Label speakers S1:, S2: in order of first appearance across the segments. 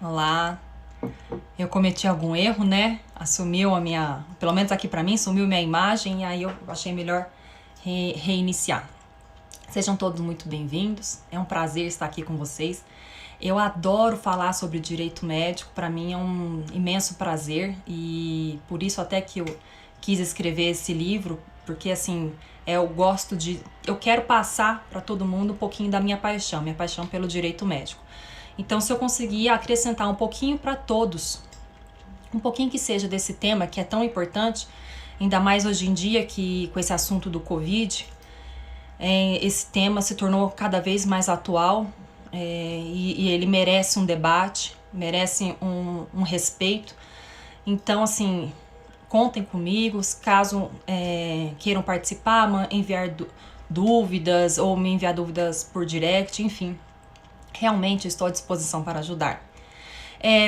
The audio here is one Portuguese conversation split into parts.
S1: Olá, eu cometi algum erro, né? Assumiu a minha, pelo menos aqui pra mim, sumiu minha imagem e aí eu achei melhor reiniciar. Sejam todos muito bem-vindos, é um prazer estar aqui com vocês. Eu adoro falar sobre o direito médico, pra mim é um imenso prazer e por isso até que eu quis escrever esse livro, porque assim, eu quero passar para todo mundo um pouquinho da minha paixão pelo direito médico. Então, se eu conseguir acrescentar um pouquinho para todos, um pouquinho que seja desse tema que é tão importante, ainda mais hoje em dia que com esse assunto do Covid, esse tema se tornou cada vez mais atual e ele merece um debate, merece um respeito. Então, assim, contem comigo, caso queiram participar, enviar dúvidas ou me enviar dúvidas por direct, enfim. Realmente estou à disposição para ajudar.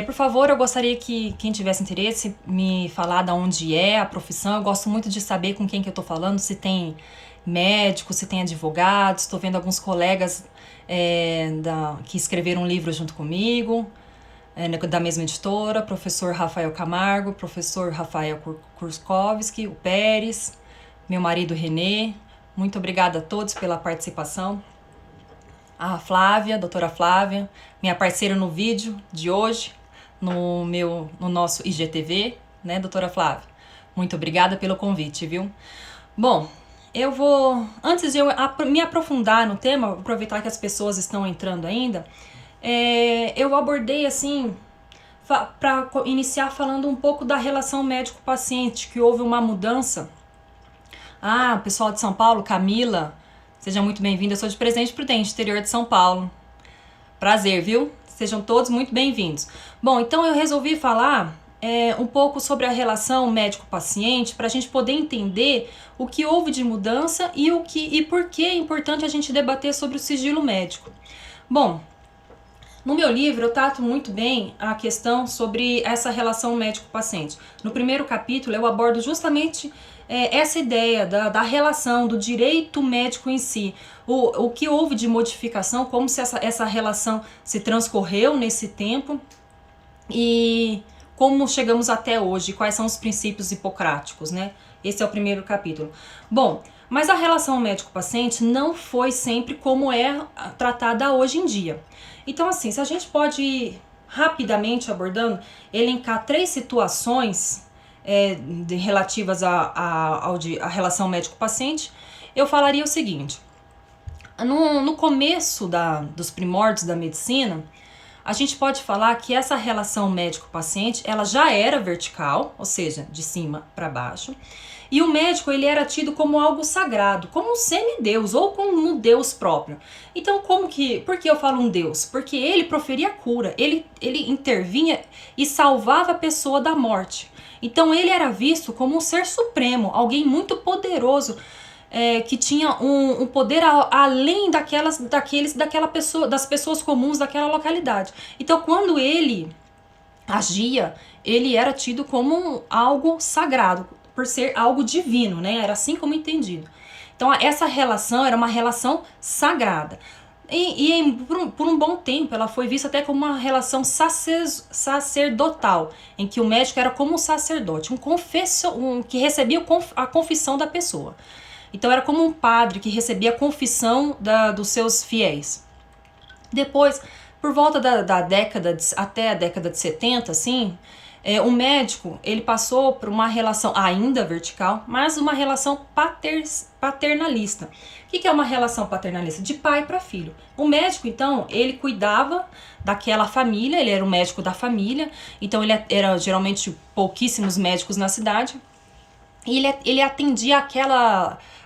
S1: Por favor, eu gostaria que quem tivesse interesse me falar de onde é a profissão. Eu gosto muito de saber com quem que eu estou falando, se tem médico, se tem advogados. Estou vendo alguns colegas que escreveram um livro junto comigo, da mesma editora, professor Rafael Camargo, professor Rafael Kurskowski, o Pérez, meu marido Renê. Muito obrigada a todos pela participação. A Flávia, a doutora Flávia, minha parceira no vídeo de hoje, no nosso IGTV, né, doutora Flávia? Muito obrigada pelo convite, viu? Bom, antes de eu me aprofundar no tema, aproveitar que as pessoas estão entrando ainda, eu abordei assim, para iniciar falando um pouco da relação médico-paciente, que houve uma mudança. Pessoal de São Paulo, Camila, seja muito bem-vinda, eu sou de Presidente Prudente, interior de São Paulo. Prazer, viu? Sejam todos muito bem-vindos. Bom, então eu resolvi falar um pouco sobre a relação médico-paciente para a gente poder entender o que houve de mudança e por que é importante a gente debater sobre o sigilo médico. Bom, no meu livro eu trato muito bem a questão sobre essa relação médico-paciente. No primeiro capítulo eu abordo justamente essa ideia da relação, do direito médico em si, o que houve de modificação, como se essa relação se transcorreu nesse tempo e como chegamos até hoje, quais são os princípios hipocráticos, né? Esse é o primeiro capítulo. Bom, mas a relação médico-paciente não foi sempre como é tratada hoje em dia. Então, assim, se a gente pode ir rapidamente abordando, elencar 3 situações relativas à relação médico-paciente, eu falaria o seguinte. No começo dos primórdios da medicina, a gente pode falar que essa relação médico-paciente, ela já era vertical, ou seja, de cima para baixo, e o médico ele era tido como algo sagrado, como um semideus ou como um deus próprio. Então, por que eu falo um deus? Porque ele proferia cura, ele intervinha e salvava a pessoa da morte. Então, ele era visto como um ser supremo, alguém muito poderoso, que tinha um poder além das pessoas comuns daquela localidade. Então, quando ele agia, ele era tido como algo sagrado, por ser algo divino, né? Era assim como entendido. Então, essa relação era uma relação sagrada. Por um bom tempo, ela foi vista até como uma relação sacerdotal, em que o médico era como um sacerdote, que recebia a confissão da pessoa. Então, era como um padre que recebia a confissão dos seus fiéis. Depois, por volta até a década de 70, assim, o médico ele passou por uma relação ainda vertical, mas uma relação paternalista. O que é uma relação paternalista? De pai para filho. O médico, então, ele cuidava daquela família, ele era o médico da família, então ele era geralmente pouquíssimos médicos na cidade, e ele atendia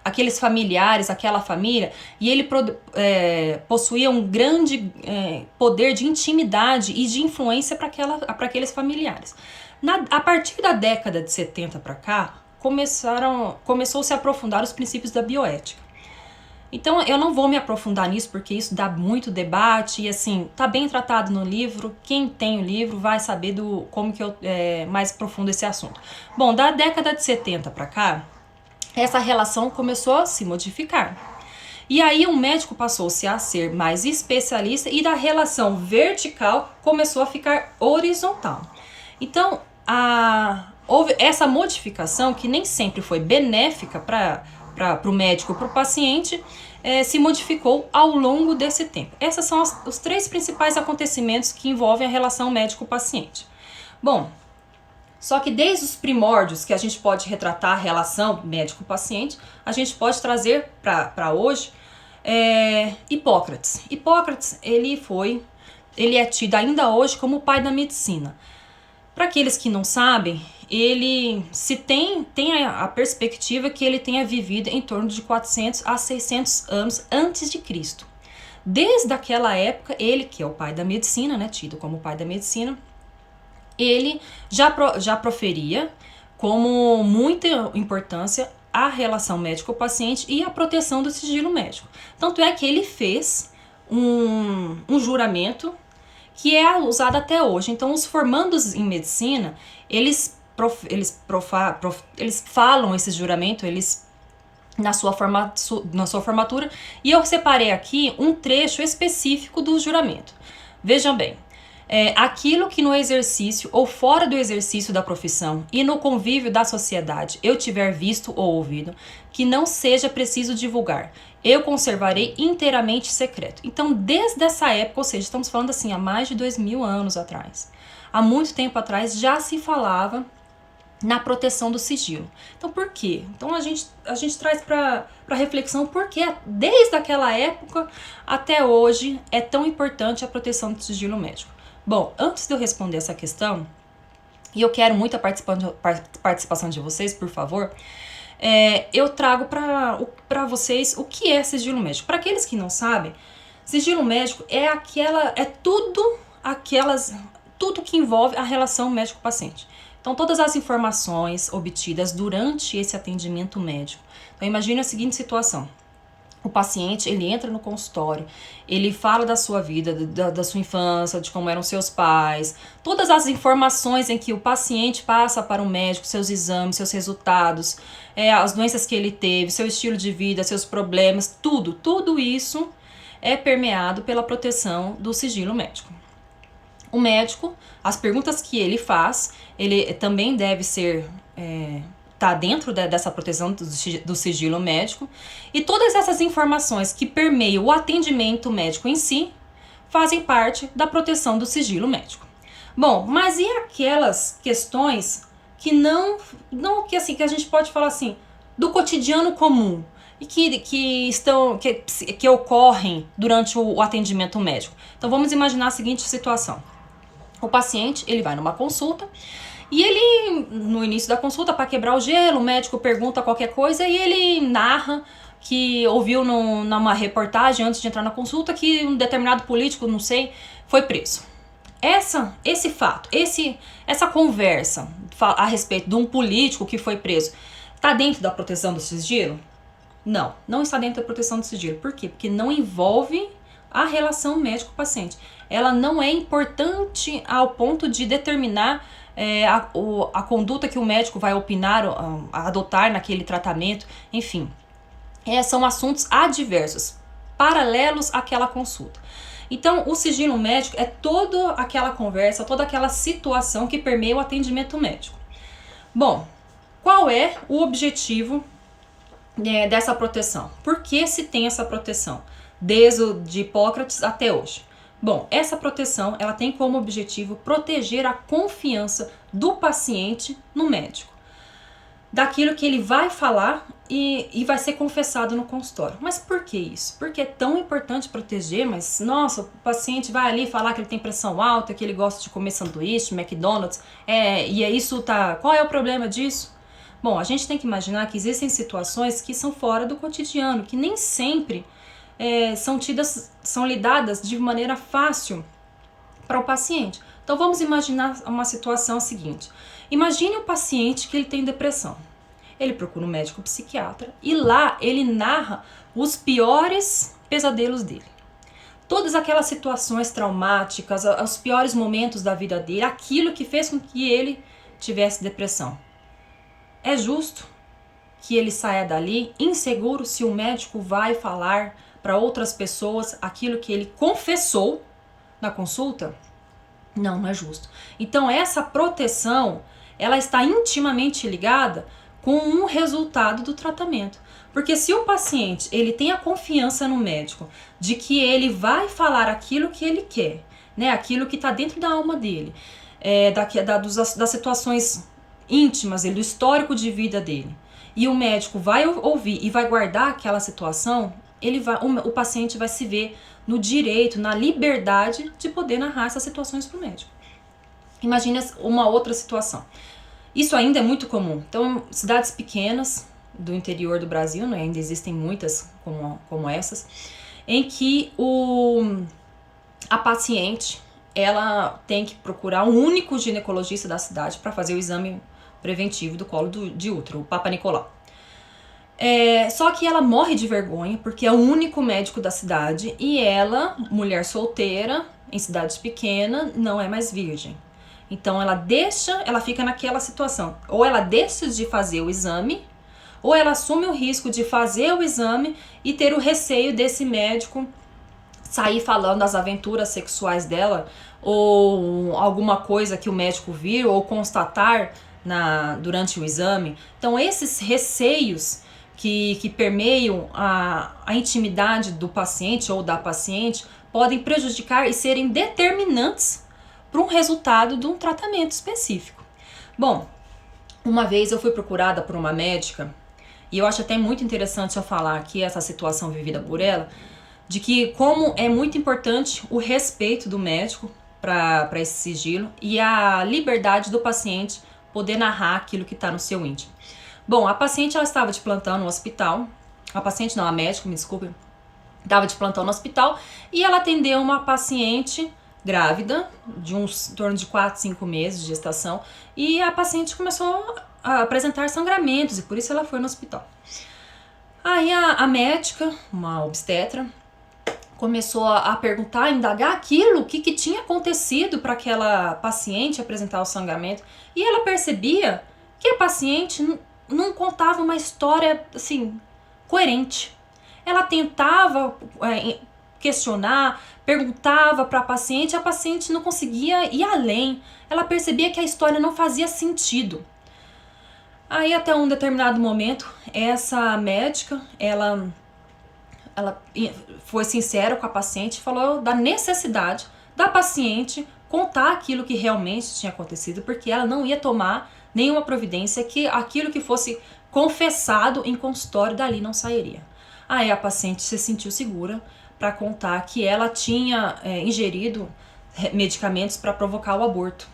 S1: aqueles familiares, aquela família, e ele possuía um grande poder de intimidade e de influência para aqueles familiares. A partir da década de 70 para cá, começou-se a aprofundar os princípios da bioética. Então eu não vou me aprofundar nisso porque isso dá muito debate e assim, tá bem tratado no livro. Quem tem o livro vai saber como que eu mais aprofundo esse assunto. Bom, da década de 70 para cá, essa relação começou a se modificar. E aí o médico passou-se a ser mais especialista e da relação vertical começou a ficar horizontal. Então, houve essa modificação que nem sempre foi benéfica para o médico, para o paciente, se modificou ao longo desse tempo. Esses são os 3 principais acontecimentos que envolvem a relação médico-paciente. Bom, só que desde os primórdios que a gente pode retratar a relação médico-paciente, a gente pode trazer para hoje Hipócrates. Hipócrates, ele é tido ainda hoje como o pai da medicina. Para aqueles que não sabem, ele tem a perspectiva que ele tenha vivido em torno de 400 a 600 anos antes de Cristo. Desde aquela época, ele, que é o pai da medicina, né, tido como o pai da medicina, ele já proferia como muita importância a relação médico-paciente e a proteção do sigilo médico. Tanto é que ele fez um juramento que é usado até hoje. Então, os formandos em medicina, eles falam esse juramento, na sua formatura, e eu separei aqui um trecho específico do juramento. Vejam bem, aquilo que no exercício ou fora do exercício da profissão e no convívio da sociedade eu tiver visto ou ouvido, que não seja preciso divulgar, eu conservarei inteiramente secreto. Então, desde essa época, ou seja, estamos falando assim, há mais de 2000 anos atrás, há muito tempo atrás, já se falava na proteção do sigilo. Então, por quê? Então, a gente traz para reflexão por que desde aquela época até hoje é tão importante a proteção do sigilo médico. Bom, antes de eu responder essa questão, e eu quero muito a participação de vocês, por favor, eu trago para vocês o que é sigilo médico. Para aqueles que não sabem, sigilo médico é tudo que envolve a relação médico-paciente. Então, todas as informações obtidas durante esse atendimento médico. Então, imagine a seguinte situação. O paciente, ele entra no consultório, ele fala da sua vida, da sua infância, de como eram seus pais, todas as informações em que o paciente passa para o médico, seus exames, seus resultados, as doenças que ele teve, seu estilo de vida, seus problemas, tudo isso é permeado pela proteção do sigilo médico. O médico, as perguntas que ele faz, ele também deve ser... tá dentro dessa proteção do sigilo médico, e todas essas informações que permeiam o atendimento médico em si fazem parte da proteção do sigilo médico. Bom, mas e aquelas questões que que a gente pode falar assim, do cotidiano comum e que ocorrem durante o atendimento médico? Então vamos imaginar a seguinte situação. O paciente, ele vai numa consulta, e ele, no início da consulta, para quebrar o gelo, o médico pergunta qualquer coisa e ele narra que ouviu numa reportagem antes de entrar na consulta que um determinado político, não sei, foi preso. Esse fato, essa conversa a respeito de um político que foi preso, está dentro da proteção do sigilo? Não está dentro da proteção do sigilo. Por quê? Porque não envolve a relação médico-paciente. Ela não é importante ao ponto de determinar a conduta que o médico vai opinar, adotar naquele tratamento, enfim. São assuntos adversos, paralelos àquela consulta. Então, o sigilo médico é toda aquela conversa, toda aquela situação que permeia o atendimento médico. Bom, qual é o objetivo dessa proteção? Por que se tem essa proteção? Desde de Hipócrates até hoje. Bom, essa proteção ela tem como objetivo proteger a confiança do paciente no médico, daquilo que ele vai falar e vai ser confessado no consultório. Mas por que isso? Porque é tão importante proteger, mas nossa, o paciente vai ali falar que ele tem pressão alta, que ele gosta de comer sanduíche, McDonald's, e isso tá... Qual é o problema disso? Bom, a gente tem que imaginar que existem situações que são fora do cotidiano, que nem sempre são lidadas de maneira fácil para o paciente. Então vamos imaginar uma situação seguinte. Imagine o paciente que ele tem depressão. Ele procura um médico psiquiatra e lá ele narra os piores pesadelos dele. Todas aquelas situações traumáticas, os piores momentos da vida dele, aquilo que fez com que ele tivesse depressão. É justo que ele saia dali inseguro se o médico vai falar para outras pessoas aquilo que ele confessou na consulta? Não, não é justo. Então essa proteção, ela está intimamente ligada com um resultado do tratamento. Porque se o paciente ele tem a confiança no médico de que ele vai falar aquilo que ele quer, né, aquilo que está dentro da alma dele, das situações íntimas dele, do histórico de vida dele, e o médico vai ouvir e vai guardar aquela situação, o paciente vai se ver no direito, na liberdade de poder narrar essas situações para o médico. Imagina uma outra situação. Isso ainda é muito comum. Então, cidades pequenas do interior do Brasil, né, ainda existem muitas como essas, em que a paciente ela tem que procurar um único ginecologista da cidade para fazer o exame preventivo do colo de útero, o Papa Nicolau. Só que ela morre de vergonha porque é o único médico da cidade e ela, mulher solteira, em cidades pequenas, não é mais virgem. Então ela fica naquela situação. Ou ela deixa de fazer o exame, ou ela assume o risco de fazer o exame e ter o receio desse médico sair falando das aventuras sexuais dela, ou alguma coisa que o médico viu, ou constatar durante o exame. Então esses receios que permeiam a intimidade do paciente ou da paciente podem prejudicar e serem determinantes para um resultado de um tratamento específico. Bom, uma vez eu fui procurada por uma médica, e eu acho até muito interessante eu falar aqui essa situação vivida por ela, de que como é muito importante o respeito do médico para esse sigilo e a liberdade do paciente poder narrar aquilo que está no seu íntimo. Bom, a paciente ela estava de plantão no hospital, a médica, me desculpe, estava de plantão no hospital e ela atendeu uma paciente grávida, de em torno de 4, 5 meses de gestação, e a paciente começou a apresentar sangramentos e por isso ela foi no hospital. Aí a médica, uma obstetra, começou a perguntar, a indagar aquilo, o que tinha acontecido para aquela paciente apresentar o sangramento, e ela percebia que a paciente não contava uma história assim coerente. Ela tentava questionar, perguntava para a paciente não conseguia ir além. Ela percebia que a história não fazia sentido. Aí até um determinado momento, essa médica, ela foi sincera com a paciente e falou da necessidade da paciente contar aquilo que realmente tinha acontecido, porque ela não ia tomar nenhuma providência que aquilo que fosse confessado em consultório dali não sairia. Aí a paciente se sentiu segura para contar que ela tinha ingerido medicamentos para provocar o aborto.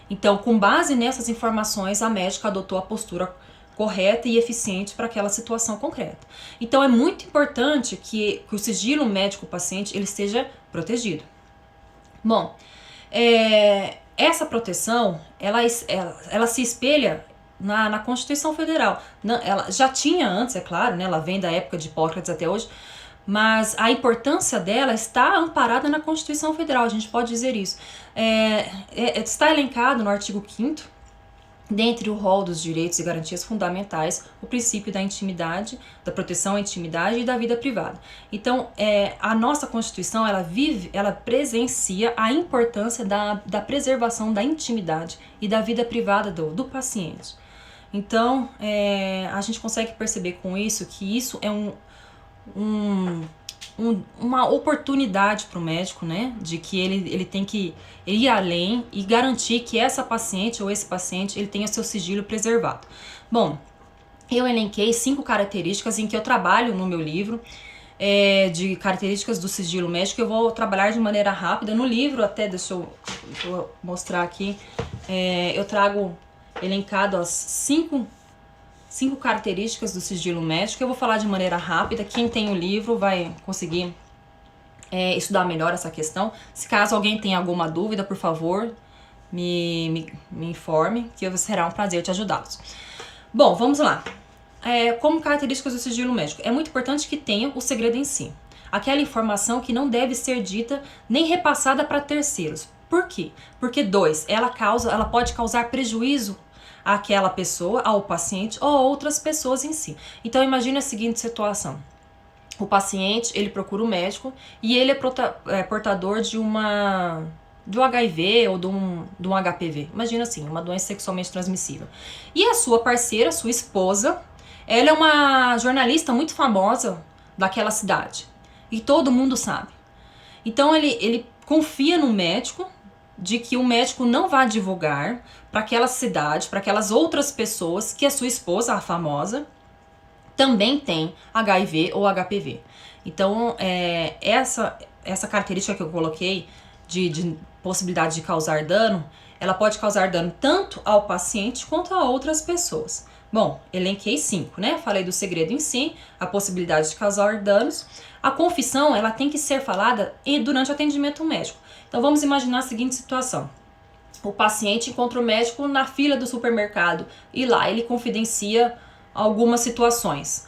S1: Então, com base nessas informações, a médica adotou a postura correta e eficiente para aquela situação concreta. Então, é muito importante que o sigilo médico-paciente ele esteja protegido. Bom, essa proteção, ela se espelha na Constituição Federal. Ela já tinha antes, é claro, né, ela vem da época de Hipócrates até hoje, mas a importância dela está amparada na Constituição Federal, a gente pode dizer isso. Está elencado no artigo 5º, dentre o rol dos direitos e garantias fundamentais, o princípio da intimidade, da proteção à intimidade e da vida privada. Então, a nossa Constituição, ela presencia a importância da preservação da intimidade e da vida privada do paciente. Então, a gente consegue perceber com isso que isso é uma oportunidade para o médico, né, de que ele tem que ir além e garantir que essa paciente ou esse paciente ele tenha seu sigilo preservado. Bom, eu elenquei 5 características em que eu trabalho no meu livro, de características do sigilo médico. Eu vou trabalhar de maneira rápida no livro, até deixa eu mostrar aqui, eu trago elencado as 5 características do sigilo médico. Eu vou falar de maneira rápida. Quem tem o livro vai conseguir estudar melhor essa questão. Se caso alguém tenha alguma dúvida, por favor, me informe, que será um prazer te ajudá-los. Bom, vamos lá. Como características do sigilo médico, é muito importante que tenha o segredo em si. Aquela informação que não deve ser dita nem repassada para terceiros. Por quê? Porque ela pode causar prejuízo àquela pessoa, ao paciente ou a outras pessoas em si. Então imagine a seguinte situação. O paciente, ele procura o médico e ele é portador de um HIV ou de um HPV. Imagina assim, uma doença sexualmente transmissível. E a sua parceira, sua esposa, ela é uma jornalista muito famosa daquela cidade. E todo mundo sabe. Então ele confia no médico, de que o médico não vai divulgar para aquela cidade, para aquelas outras pessoas, que a sua esposa, a famosa, também tem HIV ou HPV. Então, essa característica que eu coloquei de possibilidade de causar dano, ela pode causar dano tanto ao paciente quanto a outras pessoas. Bom, elenquei 5, né? Falei do segredo em si, a possibilidade de causar danos. A confissão, ela tem que ser falada durante o atendimento médico. Então, vamos imaginar a seguinte situação. O paciente encontra o médico na fila do supermercado e lá ele confidencia algumas situações.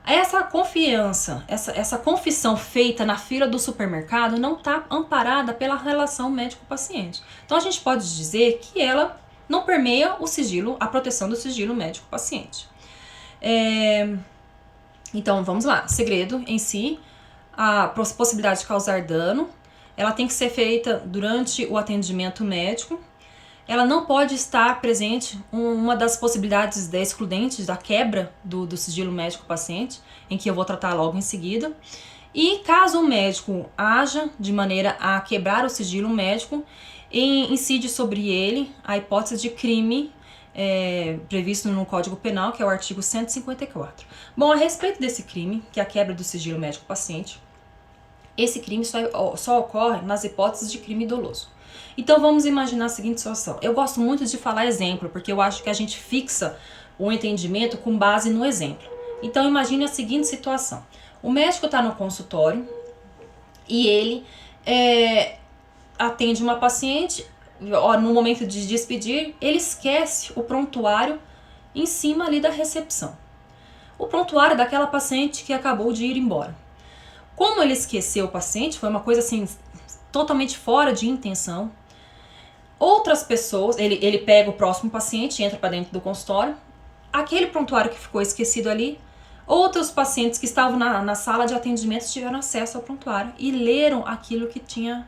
S1: Essa confiança, essa confissão feita na fila do supermercado não está amparada pela relação médico-paciente. Então a gente pode dizer que ela não permeia o sigilo, a proteção do sigilo médico-paciente. Então vamos lá, segredo em si, a possibilidade de causar dano, ela tem que ser feita durante o atendimento médico. Ela não pode estar presente uma das possibilidades excludentes da quebra do sigilo médico-paciente, em que eu vou tratar logo em seguida. E caso o médico haja de maneira a quebrar o sigilo médico, incide sobre ele a hipótese de crime previsto no Código Penal, que é o artigo 154. Bom, a respeito desse crime, que é a quebra do sigilo médico-paciente, esse crime só ocorre nas hipóteses de crime doloso. Então vamos imaginar a seguinte situação. Eu gosto muito de falar exemplo, porque eu acho que a gente fixa o entendimento com base no exemplo. Então imagine a seguinte situação. O médico está no consultório e ele atende uma paciente, no momento de despedir, ele esquece o prontuário em cima ali da recepção. O prontuário daquela paciente que acabou de ir embora. Como ele esqueceu o paciente, foi uma coisa assim totalmente fora de intenção. Outras pessoas, ele pega o próximo paciente, entra para dentro do consultório, aquele prontuário que ficou esquecido ali, outros pacientes que estavam na sala de atendimento tiveram acesso ao prontuário e leram aquilo que tinha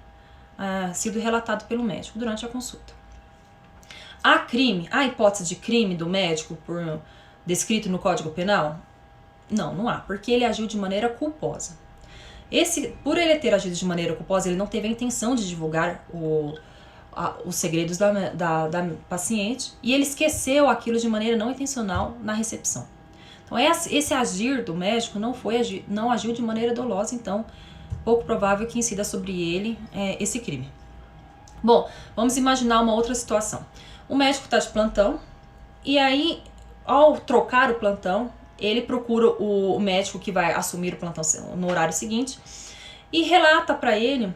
S1: sido relatado pelo médico durante a consulta. A hipótese de crime do médico descrito no Código Penal? Não há, porque ele agiu de maneira culposa. Por ele ter agido de maneira culposa, ele não teve a intenção de divulgar os segredos da paciente e ele esqueceu aquilo de maneira não intencional na recepção. Então esse agir do médico não agiu de maneira dolosa, então pouco provável que incida sobre ele esse crime. Bom, vamos imaginar uma outra situação. O médico está de plantão e aí, ao trocar o plantão, ele procura o médico que vai assumir o plantão no horário seguinte e relata para ele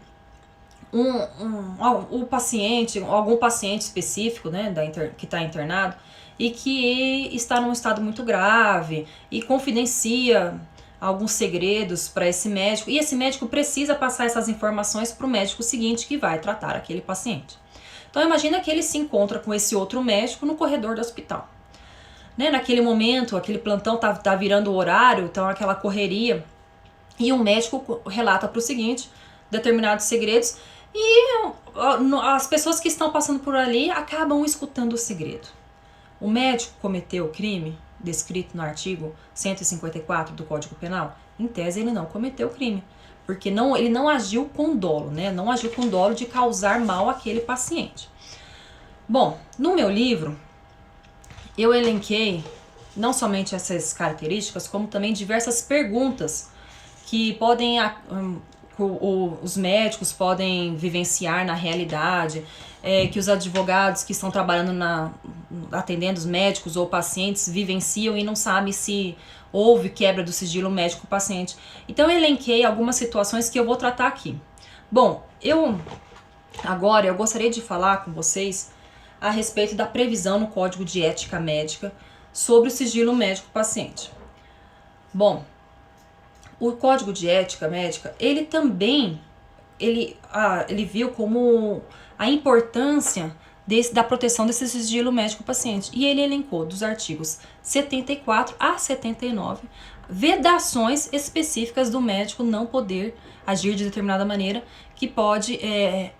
S1: o paciente, algum paciente específico, né, que está internado e que está num estado muito grave e confidencia alguns segredos para esse médico, e esse médico precisa passar essas informações para o médico seguinte que vai tratar aquele paciente. Então imagina que ele se encontra com esse outro médico no corredor do hospital. Né, naquele momento, aquele plantão tá virando o horário, então aquela correria, e um médico relata para o seguinte, determinados segredos, e as pessoas que estão passando por ali acabam escutando o segredo. O médico cometeu o crime descrito no artigo 154 do Código Penal? Em tese, ele não cometeu o crime, porque ele não agiu com dolo, né? Não agiu com dolo de causar mal àquele paciente. Bom, no meu livro, eu elenquei não somente essas características, como também diversas perguntas que os médicos podem vivenciar na realidade, que os advogados que estão trabalhando atendendo os médicos ou pacientes vivenciam e não sabem se houve quebra do sigilo médico-paciente. Então eu elenquei algumas situações que eu vou tratar aqui. Bom, agora eu gostaria de falar com vocês a respeito da previsão no Código de Ética Médica sobre o sigilo médico-paciente. Bom, o Código de Ética Médica, ele viu como a importância da proteção desse sigilo médico-paciente. E ele elencou dos artigos 74 a 79 vedações específicas do médico não poder agir de determinada maneira que pode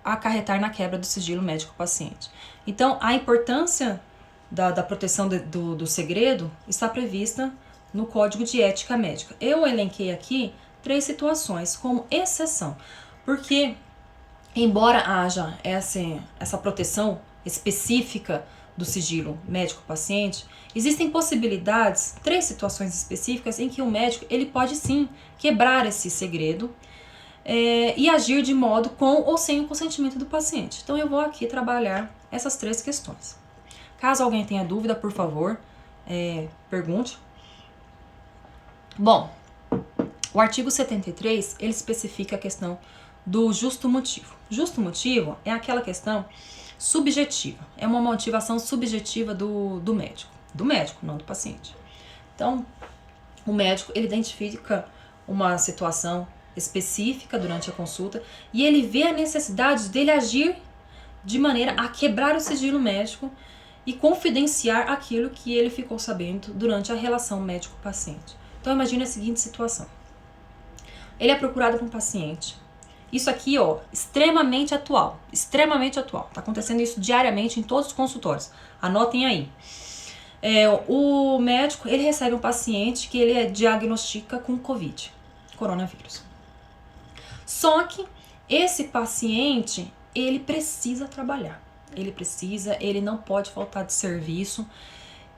S1: acarretar na quebra do sigilo médico-paciente. Então, a importância da proteção do segredo está prevista no Código de Ética Médica. Eu elenquei aqui 3 situações como exceção, porque embora haja essa proteção específica do sigilo médico-paciente, existem possibilidades, 3 situações específicas em que o médico ele pode sim quebrar esse segredo e agir de modo com ou sem o consentimento do paciente. Então eu vou aqui trabalhar essas 3 questões. Caso alguém tenha dúvida, por favor, pergunte. Bom, o artigo 73, ele especifica a questão do justo motivo. Justo motivo é aquela questão subjetiva, é uma motivação subjetiva do médico, não do paciente. Então, o médico, ele identifica uma situação específica durante a consulta e ele vê a necessidade dele agir de maneira a quebrar o sigilo médico e confidenciar aquilo que ele ficou sabendo durante a relação médico-paciente. Então, imagine a seguinte situação. Ele é procurado por um paciente. Isso aqui, extremamente atual. Tá acontecendo isso diariamente em todos os consultórios. Anotem aí. O médico, ele recebe um paciente que ele diagnostica com Covid, coronavírus. Só que esse paciente, ele precisa trabalhar. Ele não pode faltar de serviço.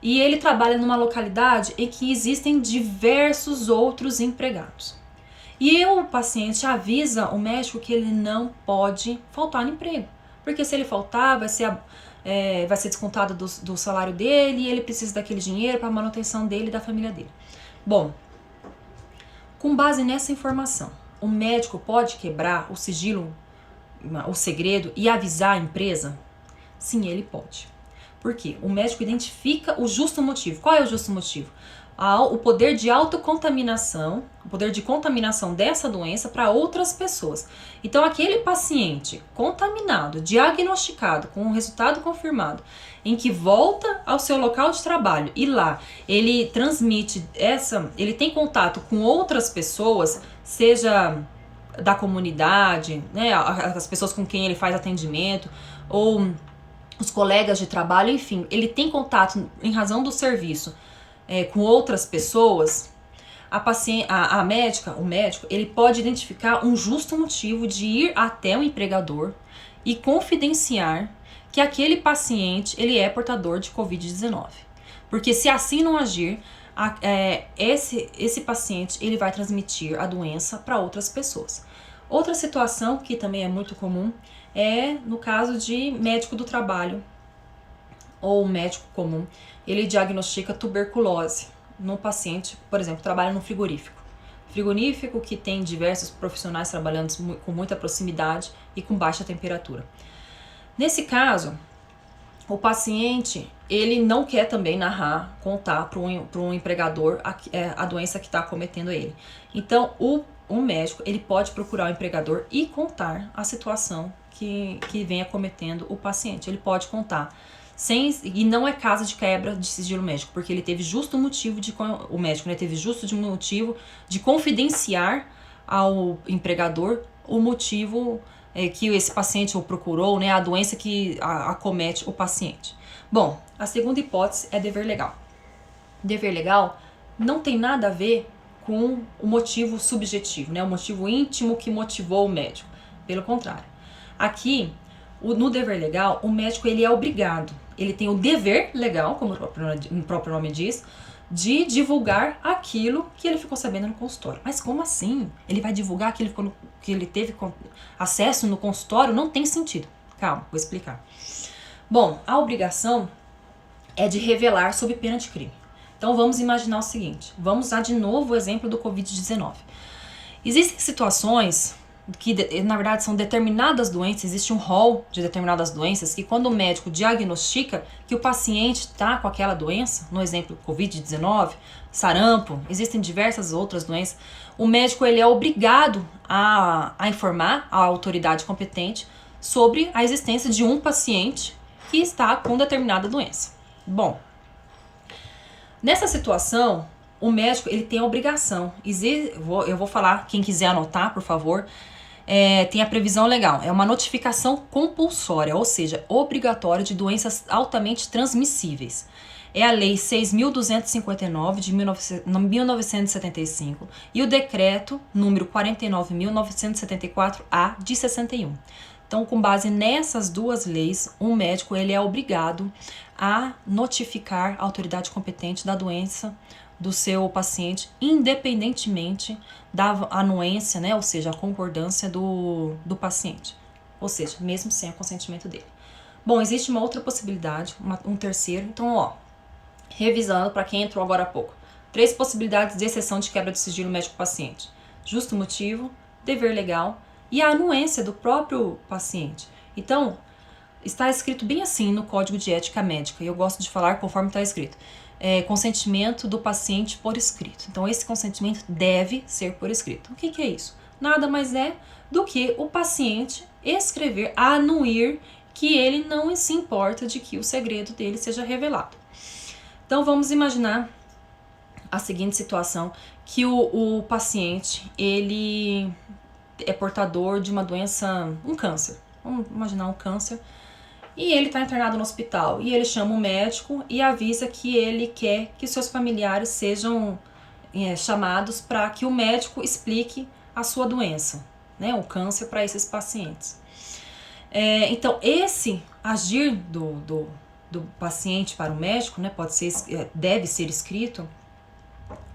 S1: E ele trabalha numa localidade em que existem diversos outros empregados. E o paciente avisa o médico que ele não pode faltar no emprego. Porque se ele faltar, vai ser descontado do salário dele e ele precisa daquele dinheiro para a manutenção dele e da família dele. Bom, com base nessa informação, o médico pode quebrar o sigilo, o segredo e avisar a empresa? Sim, ele pode. Por quê? O médico identifica o justo motivo. Qual é o justo motivo? O poder de autocontaminação, o poder de contaminação dessa doença para outras pessoas. Então, aquele paciente contaminado, diagnosticado, com um resultado confirmado, em que volta ao seu local de trabalho e lá ele transmite ele tem contato com outras pessoas, seja da comunidade, né, as pessoas com quem ele faz atendimento, ou os colegas de trabalho, enfim, ele tem contato em razão do serviço com outras pessoas, o médico, ele pode identificar um justo motivo de ir até o empregador e confidenciar que aquele paciente, ele é portador de Covid-19. Porque se assim não agir, esse paciente, ele vai transmitir a doença para outras pessoas. Outra situação que também é muito comum é no caso de médico do trabalho ou médico comum, ele diagnostica tuberculose num paciente, por exemplo, trabalha num frigorífico. Frigorífico que tem diversos profissionais trabalhando com muita proximidade e com baixa temperatura. Nesse caso, o paciente, ele não quer também contar para um empregador a doença que está acometendo ele. Então, o médico, ele pode procurar o empregador e contar a situação que vem acometendo o paciente. Ele pode contar. E não é caso de quebra de sigilo médico, porque ele teve justo motivo o médico, né, teve justo motivo de confidenciar ao empregador o motivo que esse paciente o procurou, né, a doença que acomete o paciente. Bom, a segunda hipótese é dever legal. Dever legal não tem nada a ver com o motivo subjetivo, né, o motivo íntimo que motivou o médico. Pelo contrário. Aqui, no dever legal, o médico ele é obrigado, ele tem o dever legal, como o próprio nome diz, de divulgar aquilo que ele ficou sabendo no consultório. Mas como assim? Ele vai divulgar aquilo que ele teve acesso no consultório? Não tem sentido. Calma, vou explicar. Bom, a obrigação é de revelar sob pena de crime. Então vamos imaginar o seguinte, vamos usar de novo o exemplo do Covid-19. Existem situações que, na verdade, são determinadas doenças, existe um rol de determinadas doenças que quando o médico diagnostica que o paciente está com aquela doença, no exemplo Covid-19, sarampo, existem diversas outras doenças, o médico ele é obrigado a informar a autoridade competente sobre a existência de um paciente que está com determinada doença. Bom, nessa situação, o médico ele tem a obrigação, eu vou falar, quem quiser anotar, por favor, tem a previsão legal, é uma notificação compulsória, ou seja, obrigatória de doenças altamente transmissíveis. É a Lei 6.259 de 1975 e o Decreto número 49.974-A de 61. Então, com base nessas duas leis, um médico ele é obrigado a notificar a autoridade competente da doença do seu paciente, independentemente da anuência, né, ou seja, a concordância do paciente, ou seja, mesmo sem o consentimento dele. Bom, existe uma outra possibilidade, um terceiro, então, ó, revisando para quem entrou agora há pouco. 3 possibilidades de exceção de quebra de sigilo médico-paciente. Justo motivo, dever legal e a anuência do próprio paciente. Então, está escrito bem assim no Código de Ética Médica, e eu gosto de falar conforme está escrito. Consentimento do paciente por escrito. Então, esse consentimento deve ser por escrito. O que é isso? Nada mais é do que o paciente escrever, anuir que ele não se importa de que o segredo dele seja revelado. Então, vamos imaginar a seguinte situação, que o paciente, ele é portador de uma doença, um câncer. Vamos imaginar um câncer. E ele está internado no hospital. E ele chama o médico e avisa que ele quer que seus familiares sejam chamados para que o médico explique a sua doença, né, o câncer, para esses pacientes. Então, esse agir do paciente para o médico, né, deve ser escrito,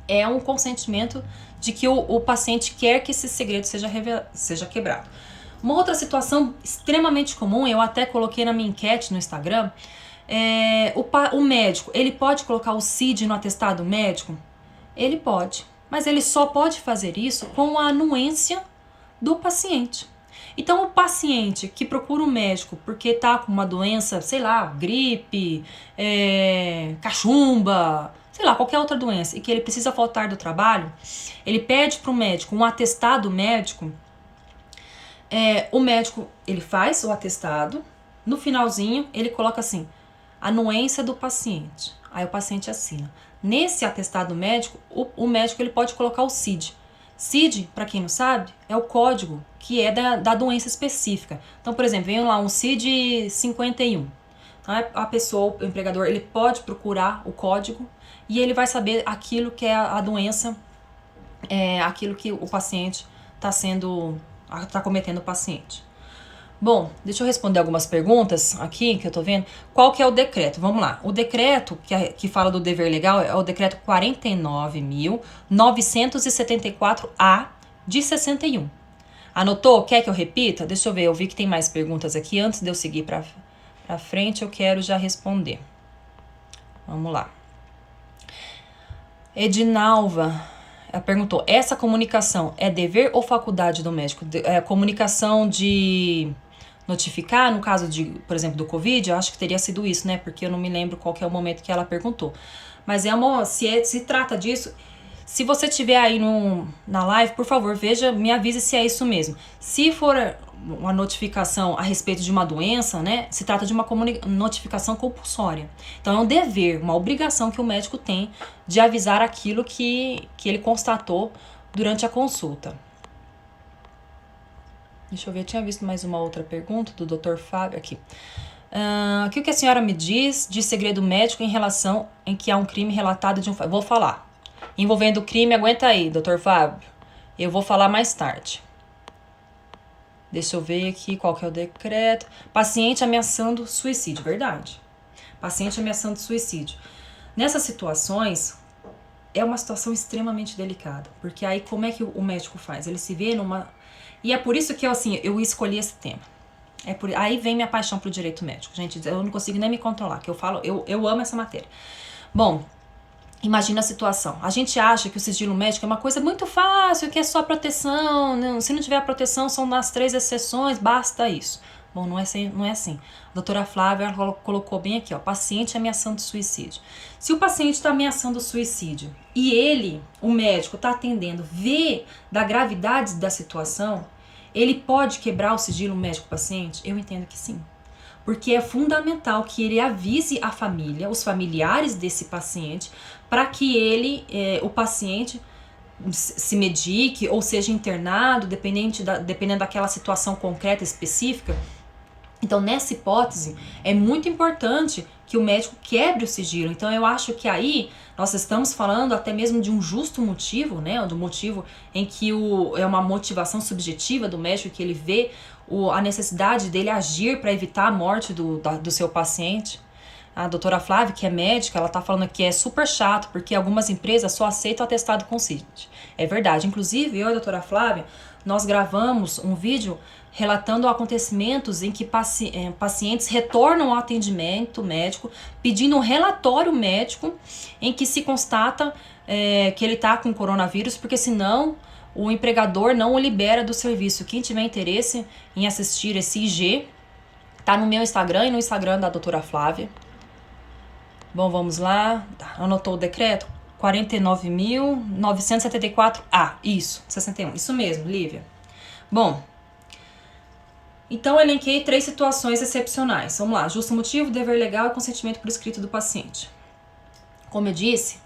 S1: é um consentimento de que o paciente quer que esse segredo seja quebrado. Uma outra situação extremamente comum, eu até coloquei na minha enquete no Instagram, o médico, ele pode colocar o CID no atestado médico? Ele pode, mas ele só pode fazer isso com a anuência do paciente. Então, o paciente que procura um médico porque está com uma doença, sei lá, gripe, cachumba, sei lá, qualquer outra doença, e que ele precisa faltar do trabalho, ele pede para o médico um atestado médico. O médico, ele faz o atestado, no finalzinho ele coloca assim, anuência do paciente, aí o paciente assina. Nesse atestado médico, o médico ele pode colocar o CID. CID, para quem não sabe, é o código que é da doença específica. Então, por exemplo, vem lá um CID 51. Então, a pessoa, o empregador, ele pode procurar o código e ele vai saber aquilo que é a doença, aquilo que o paciente está cometendo o paciente. Bom, deixa eu responder algumas perguntas aqui que eu tô vendo. Qual que é o decreto? Vamos lá. O decreto que fala do dever legal é o decreto 49.974-A de 61. Anotou? Quer que eu repita? Deixa eu ver, eu vi que tem mais perguntas aqui. Antes de eu seguir para frente, eu quero já responder. Vamos lá. Edinalva perguntou, essa comunicação é dever ou faculdade do médico? Comunicação de notificar, no caso de, por exemplo, do Covid, eu acho que teria sido isso, né? Porque eu não me lembro qual que é o momento que ela perguntou. Mas se trata disso, se você estiver aí na live, por favor, me avise se é isso mesmo. Se for uma notificação a respeito de uma doença, né? Se trata de uma notificação compulsória. Então, é um dever, uma obrigação que o médico tem de avisar aquilo que ele constatou durante a consulta. Deixa eu ver, eu tinha visto mais uma outra pergunta do Dr. Fábio aqui. O que a senhora me diz de segredo médico em relação em que há um crime relatado de um... Vou falar. Envolvendo crime, aguenta aí, Dr. Fábio. Eu vou falar mais tarde. Deixa eu ver aqui qual que é o decreto. Paciente ameaçando suicídio, verdade. Paciente ameaçando suicídio. Nessas situações, é uma situação extremamente delicada. Porque aí como é que o médico faz? Ele se vê numa... E é por isso que eu escolhi esse tema. Aí vem minha paixão pro direito médico. Gente, eu não consigo nem me controlar, que eu amo essa matéria. Bom, imagina a situação. A gente acha que o sigilo médico é uma coisa muito fácil, que é só proteção. Se não tiver proteção, são as 3 exceções, basta isso. Bom, não é assim. A doutora Flávia colocou bem aqui, ó, paciente ameaçando suicídio. Se o paciente está ameaçando suicídio e ele, o médico, está atendendo, vê da gravidade da situação, ele pode quebrar o sigilo médico-paciente? Eu entendo que sim. porque é fundamental que ele avise a família, os familiares desse paciente, para que o paciente se medique ou seja internado, dependendo daquela situação concreta específica. Então, nessa hipótese, é muito importante que o médico quebre o sigilo. Então, eu acho que aí nós estamos falando até mesmo de um justo motivo, né? Do motivo em que é uma motivação subjetiva do médico, que ele vê a necessidade dele agir para evitar a morte do seu paciente. A doutora Flávia, que é médica, ela tá falando que é super chato, porque algumas empresas só aceitam atestado com CID. É verdade. Inclusive, eu e a doutora Flávia, nós gravamos um vídeo relatando acontecimentos em que pacientes retornam ao atendimento médico, pedindo um relatório médico em que se constata que ele está com coronavírus, porque senão o empregador não o libera do serviço. Quem tiver interesse em assistir esse IG, tá no meu Instagram e no Instagram da doutora Flávia. Bom, vamos lá. Anotou o decreto? 49.974A. Isso, 61. Isso mesmo, Lívia. Bom, então eu elenquei 3 situações excepcionais. Vamos lá. Justo motivo, dever legal e consentimento por escrito do paciente. Como eu disse,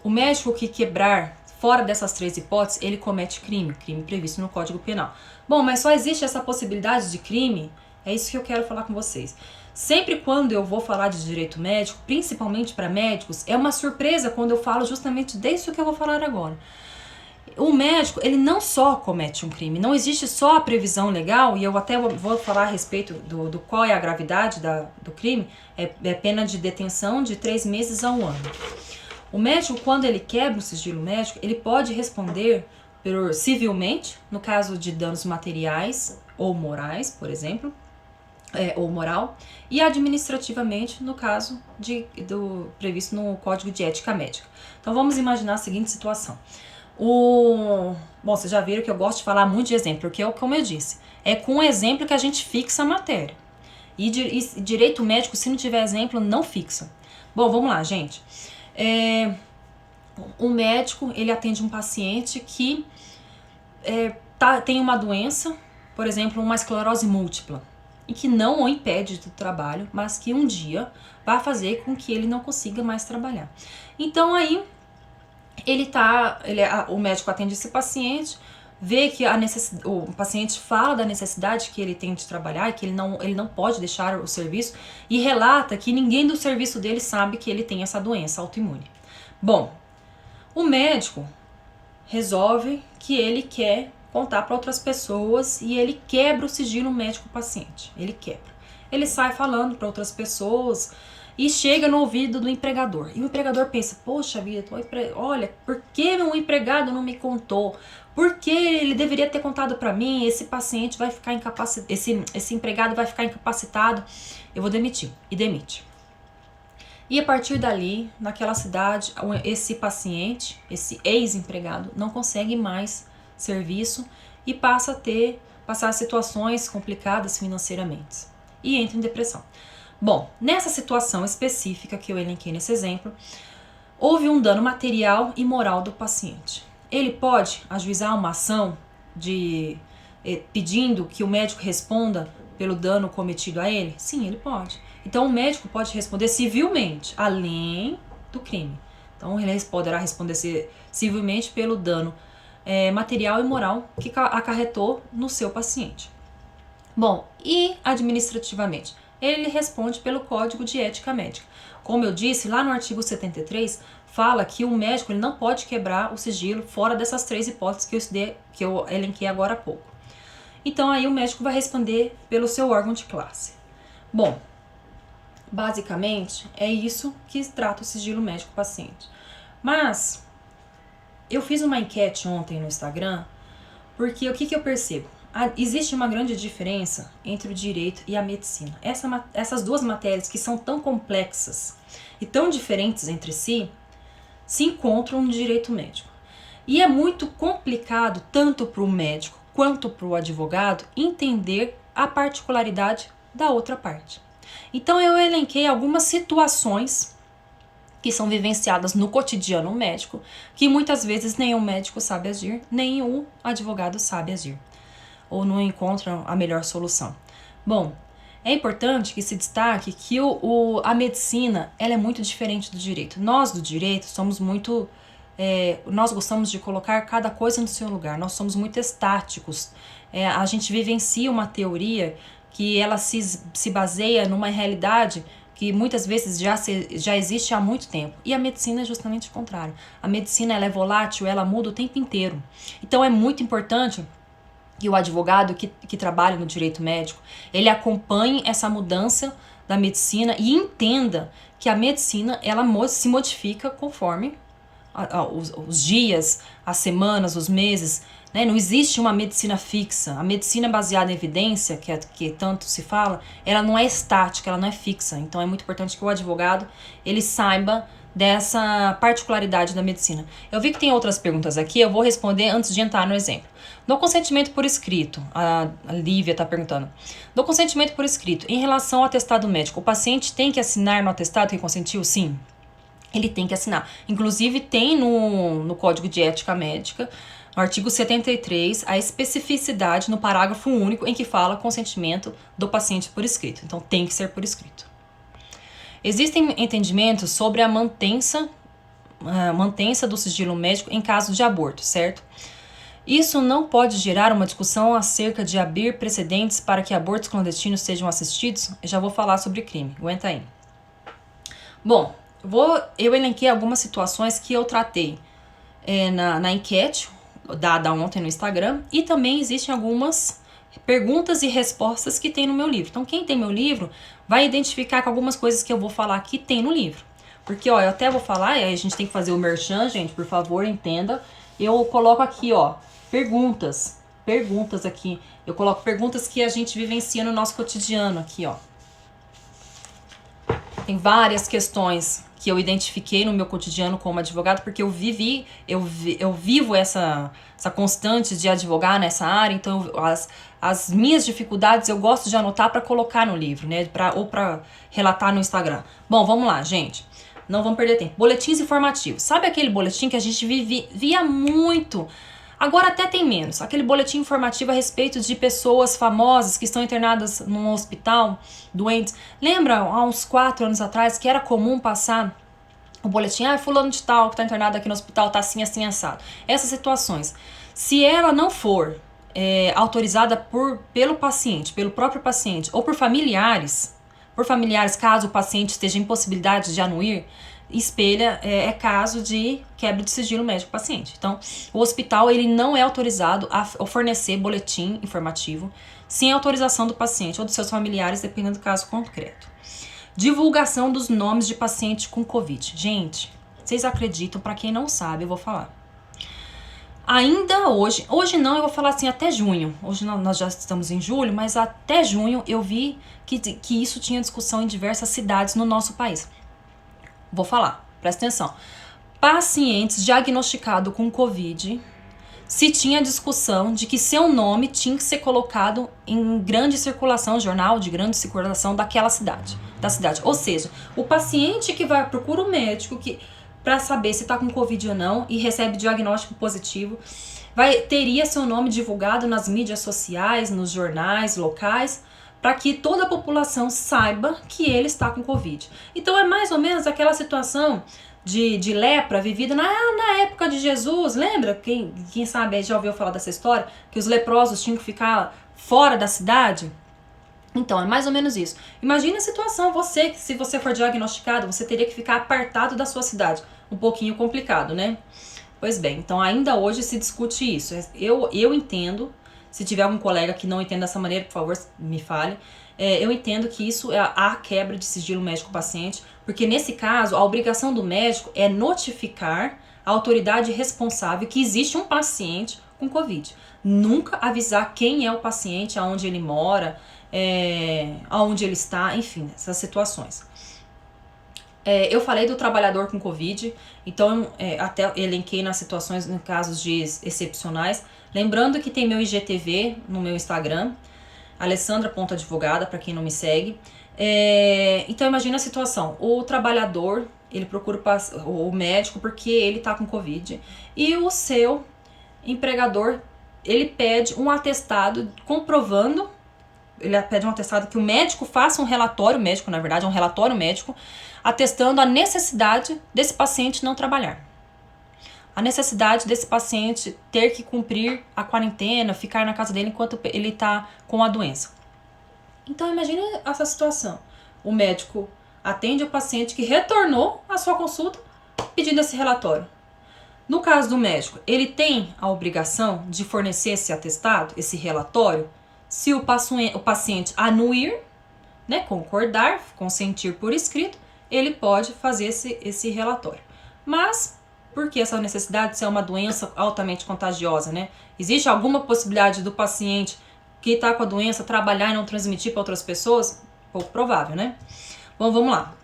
S1: o médico que quebrar fora dessas 3 hipóteses, ele comete crime previsto no Código Penal. Bom, mas só existe essa possibilidade de crime? É isso que eu quero falar com vocês. Sempre quando eu vou falar de direito médico, principalmente para médicos, é uma surpresa quando eu falo justamente disso que eu vou falar agora. O médico, ele não só comete um crime, não existe só a previsão legal, e eu até vou falar a respeito do qual é a gravidade do crime, é pena de detenção de 3 meses a 1 ano. O médico, quando ele quebra o sigilo médico, ele pode responder civilmente, no caso de danos materiais ou morais, por exemplo, ou moral, e administrativamente no caso previsto no Código de Ética Médica. Então vamos imaginar a seguinte situação. Bom, vocês já viram que eu gosto de falar muito de exemplo, porque como eu disse, é com exemplo que a gente fixa a matéria. E direito médico, se não tiver exemplo, não fixa. Bom, vamos lá, gente. Um médico, ele atende um paciente que tem uma doença, por exemplo, uma esclerose múltipla, e que não o impede do trabalho, mas que um dia vai fazer com que ele não consiga mais trabalhar. Então aí o médico atende esse paciente, vê que o paciente fala da necessidade que ele tem de trabalhar e que ele não pode deixar o serviço, e relata que ninguém do serviço dele sabe que ele tem essa doença autoimune. Bom, o médico resolve que ele quer contar para outras pessoas e ele quebra o sigilo médico-paciente. Ele quebra. Ele sai falando para outras pessoas e chega no ouvido do empregador. E o empregador pensa, poxa vida, olha, por que meu empregado não me contou? Por que ele deveria ter contado para mim? Esse paciente vai ficar incapacitado, esse empregado vai ficar incapacitado, eu vou demitir. E demite. E a partir dali, naquela cidade, esse paciente, esse ex-empregado, não consegue mais serviço e passa a passar situações complicadas financeiramente e entra em depressão. Bom, nessa situação específica que eu elenquei nesse exemplo, houve um dano material e moral do paciente. Ele pode ajuizar uma ação pedindo que o médico responda pelo dano cometido a ele? Sim, ele pode. Então o médico pode responder civilmente, além do crime. Então ele poderá responder civilmente pelo dano material e moral que acarretou no seu paciente. Bom, e administrativamente? Ele responde pelo Código de Ética Médica. Como eu disse, lá no artigo 73, fala que o médico ele não pode quebrar o sigilo fora dessas 3 hipóteses que eu elenquei agora há pouco. Então aí o médico vai responder pelo seu órgão de classe. Bom, basicamente é isso que trata o sigilo médico-paciente. Mas eu fiz uma enquete ontem no Instagram, porque o que eu percebo? Existe uma grande diferença entre o direito e a medicina. Essas 2 matérias que são tão complexas e tão diferentes entre si, se encontram no direito médico. E é muito complicado, tanto para o médico quanto para o advogado, entender a particularidade da outra parte. Então eu elenquei algumas situações que são vivenciadas no cotidiano médico, que muitas vezes nem o médico sabe agir, nem o advogado sabe agir, ou não encontram a melhor solução. Bom, É importante que se destaque que a medicina, ela é muito diferente do direito. Nós do direito somos muito... nós gostamos de colocar cada coisa no seu lugar. Nós somos muito estáticos. A gente vivencia uma teoria que ela se baseia numa realidade que muitas vezes já existe há muito tempo. E a medicina é justamente o contrário. A medicina, ela é volátil, ela muda o tempo inteiro. Então é muito importante que o advogado que trabalha no direito médico, ele acompanhe essa mudança da medicina e entenda que a medicina, ela se modifica conforme os dias, as semanas, os meses, né? Não existe uma medicina fixa. A medicina baseada em evidência, que tanto se fala, ela não é estática, ela não é fixa. Então é muito importante que o advogado, ele saiba dessa particularidade da medicina. Eu vi que tem outras perguntas aqui, eu vou responder antes de entrar no exemplo. No consentimento por escrito, a Lívia está perguntando. No consentimento por escrito, em relação ao atestado médico, o paciente tem que assinar no atestado que consentiu? Sim, ele tem que assinar. Inclusive tem no Código de Ética Médica, no artigo 73, a especificidade no parágrafo único em que fala consentimento do paciente por escrito. Então tem que ser por escrito. Existem entendimentos sobre a mantença do sigilo médico em caso de aborto, certo? Isso não pode gerar uma discussão acerca de abrir precedentes para que abortos clandestinos sejam assistidos? Eu já vou falar sobre crime, aguenta aí. Bom, eu elenquei algumas situações que eu tratei na enquete dada ontem no Instagram, e também existem algumas perguntas e respostas que tem no meu livro. Então quem tem meu livro vai identificar com algumas coisas que eu vou falar que tem no livro. Porque, ó, eu até vou falar, e aí a gente tem que fazer o merchan, gente, por favor, entenda. Eu coloco aqui, ó, perguntas aqui. Eu coloco perguntas que a gente vivencia no nosso cotidiano aqui, ó. Tem várias questões que eu identifiquei no meu cotidiano como advogado, porque eu vivo essa constante de advogar nessa área, então as minhas dificuldades eu gosto de anotar para colocar no livro, né, ou para relatar no Instagram. Bom, vamos lá, gente. Não vamos perder tempo. Boletins informativos. Sabe aquele boletim que a gente via muito? Agora até tem menos. Aquele boletim informativo a respeito de pessoas famosas que estão internadas num hospital, doentes. Lembra, há uns 4 anos atrás, que era comum passar o boletim, fulano de tal que está internado aqui no hospital, tá assim, assim, assado. Essas situações. Se ela não for autorizada pelo paciente, pelo próprio paciente, ou por familiares, caso o paciente esteja em possibilidade de anuir, espelha, é caso de quebra de sigilo médico do paciente. Então, o hospital, ele não é autorizado a fornecer boletim informativo sem autorização do paciente ou dos seus familiares, dependendo do caso concreto. Divulgação dos nomes de paciente com Covid. Gente, vocês acreditam? Para quem não sabe, eu vou falar. Ainda hoje não, eu vou falar assim, até junho. Hoje nós já estamos em julho, mas até junho eu vi que isso tinha discussão em diversas cidades no nosso país. Vou falar, presta atenção. Pacientes diagnosticados com Covid, se tinha discussão de que seu nome tinha que ser colocado em grande circulação, jornal de grande circulação da cidade. Ou seja, o paciente que procura o médico para saber se está com Covid ou não e recebe diagnóstico positivo, teria seu nome divulgado nas mídias sociais, nos jornais locais, para que toda a população saiba que ele está com Covid. Então é mais ou menos aquela situação de lepra vivida na época de Jesus. Lembra? Quem sabe já ouviu falar dessa história? Que os leprosos tinham que ficar fora da cidade? Então, é mais ou menos isso. Imagina a situação, se você for diagnosticado, você teria que ficar apartado da sua cidade. Um pouquinho complicado, né? Pois bem, então ainda hoje se discute isso. Eu entendo, se tiver algum colega que não entenda dessa maneira, por favor, me fale. Eu entendo que isso é a quebra de sigilo médico-paciente, porque nesse caso, a obrigação do médico é notificar a autoridade responsável que existe um paciente com Covid. Nunca avisar quem é o paciente, aonde ele mora, aonde ele está, enfim, essas situações. Eu falei do trabalhador com Covid, então até elenquei nas situações, em casos excepcionais. Lembrando que tem meu IGTV no meu Instagram, alessandra.advogada, para quem não me segue. Então imagina a situação, o trabalhador, ele procura o médico porque ele está com Covid, e o seu empregador, ele pede um atestado comprovando ele pede um atestado que o médico faça um relatório médico, na verdade, um relatório médico, atestando a necessidade desse paciente não trabalhar. A necessidade desse paciente ter que cumprir a quarentena, ficar na casa dele enquanto ele está com a doença. Então, imagine essa situação. O médico atende o paciente que retornou à sua consulta pedindo esse relatório. No caso do médico, ele tem a obrigação de fornecer esse atestado, esse relatório, se o paciente anuir, né, concordar, consentir por escrito, ele pode fazer esse relatório. Mas, por que essa necessidade se é uma doença altamente contagiosa, né? Existe alguma possibilidade do paciente que está com a doença trabalhar e não transmitir para outras pessoas? Pouco provável, né? Bom, vamos lá.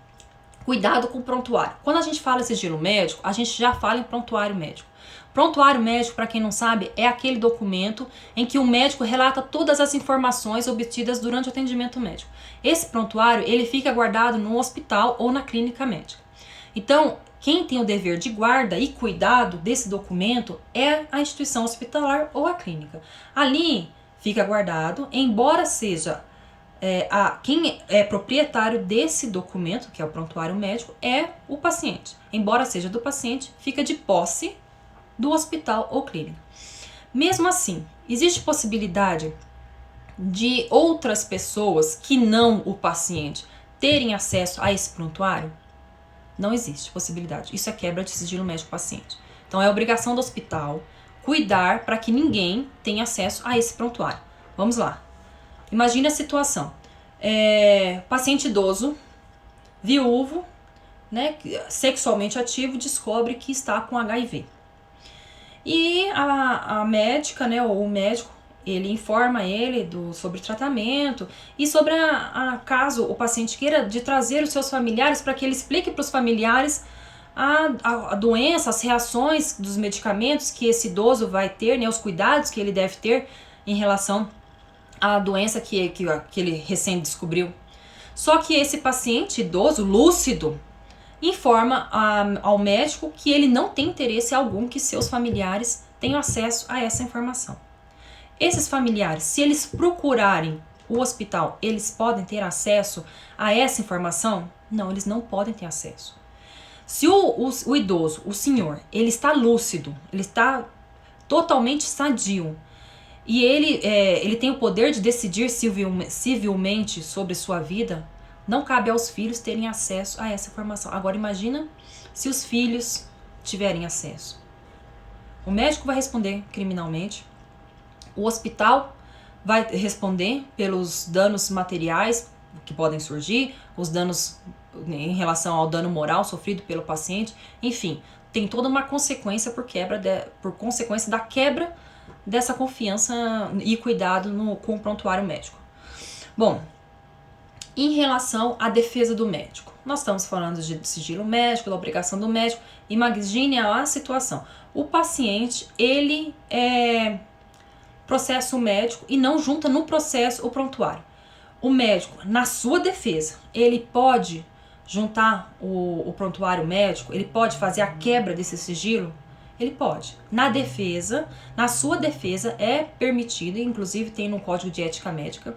S1: Cuidado com o prontuário. Quando a gente fala em sigilo médico, a gente já fala em prontuário médico. Prontuário médico, para quem não sabe, é aquele documento em que o médico relata todas as informações obtidas durante o atendimento médico. Esse prontuário, ele fica guardado no hospital ou na clínica médica. Então, quem tem o dever de guarda e cuidado desse documento é a instituição hospitalar ou a clínica. Ali fica guardado, embora seja quem é proprietário desse documento, que é o prontuário médico, é o paciente. Embora seja do paciente, fica de posse do hospital ou clínica. Mesmo assim, existe possibilidade de outras pessoas que não o paciente terem acesso a esse prontuário? Não existe possibilidade. Isso é quebra de sigilo médico-paciente. Então é obrigação do hospital cuidar para que ninguém tenha acesso a esse prontuário. Vamos lá. Imagine a situação. Paciente idoso, viúvo, né, sexualmente ativo, descobre que está com HIV. E a médica, né, ou o médico, ele informa ele sobre tratamento e sobre caso o paciente queira de trazer os seus familiares para que ele explique para os familiares a doença, as reações dos medicamentos que esse idoso vai ter, né, os cuidados que ele deve ter em relação à doença que ele recém descobriu. Só que esse paciente idoso, lúcido, informa ao médico que ele não tem interesse algum que seus familiares tenham acesso a essa informação. Esses familiares, se eles procurarem o hospital, eles podem ter acesso a essa informação? Não, eles não podem ter acesso. Se o idoso, o senhor, ele está lúcido, ele está totalmente sadio e ele tem o poder de decidir civilmente sobre sua vida, não cabe aos filhos terem acesso a essa informação. Agora imagina se os filhos tiverem acesso. O médico vai responder criminalmente, o hospital vai responder pelos danos materiais que podem surgir, os danos em relação ao dano moral sofrido pelo paciente, enfim, tem toda uma consequência por consequência da quebra dessa confiança e cuidado com o prontuário médico. Bom, em relação à defesa do médico, nós estamos falando de sigilo médico, da obrigação do médico. Imagine a situação. O paciente, ele processa o médico e não junta no processo o prontuário. O médico, na sua defesa, ele pode juntar o prontuário médico, ele pode fazer a quebra desse sigilo? Ele pode. Na sua defesa é permitido, inclusive tem no Código de Ética Médica,